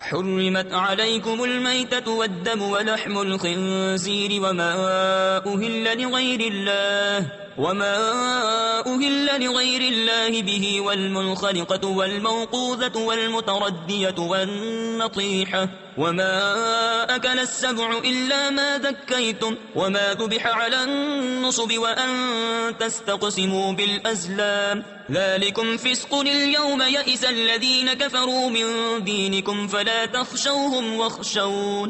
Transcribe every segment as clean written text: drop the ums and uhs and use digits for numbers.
حرمت عليكم الميتة والدم ولحم الخنزير وما أهل لغير الله به والمنخلقة والموقوذة والمتردية والنطيحة وما أكل السبع إلا ما ذكيتم وما ذبح على النصب وأن تستقسموا بالأزلام ذلكم فسق اليوم يئس الذين كفروا من دينكم فلا تخشوهم واخشون.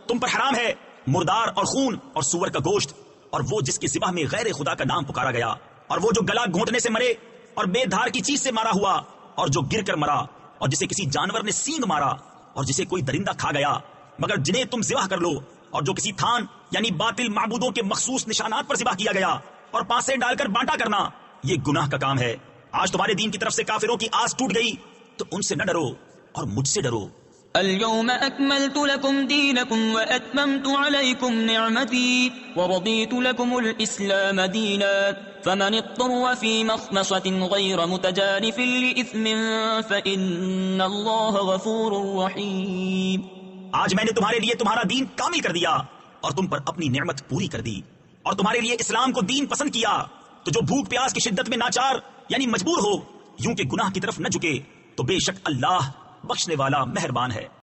تم پر حرام ہے مردار اور خون اور سور کا گوشت اور وہ جس کی ذبح میں غیر خدا کا نام پکارا گیا اور وہ جو گلا گھونٹنے سے مرے اور بے دھار کی چیز سے مارا ہوا اور جو گر کر مرا اور جسے کسی جانور نے سینگ مارا اور جسے کوئی درندہ کھا گیا مگر جنہیں تم ذبح کر لو اور جو کسی تھان یعنی باطل معبودوں کے مخصوص نشانات پر ذبح کیا گیا اور پانسے ڈال کر بانٹا کرنا یہ گناہ کا کام ہے. آج تمہارے دین کی طرف سے کافروں کی آس ٹوٹ گئی تو ان سے نہ ڈرو اور مجھ سے ڈرو. اليوم أكملت لكم دينكم وأتممت عليكم نعمتي ورضيت لكم الإسلام دينا فمن اضطر في مخمصة غير متجانف لإثم فإن الله غفور رحيم. آج میں نے تمہارے لیے تمہارا دین کامل کر دیا اور تم پر اپنی نعمت پوری کر دی اور تمہارے لیے اسلام کو دین پسند کیا تو جو بھوک پیاس کی شدت میں ناچار یعنی مجبور ہو یوں کہ گناہ کی طرف نہ جھکے تو بے شک اللہ بخشنے والا مہربان ہے.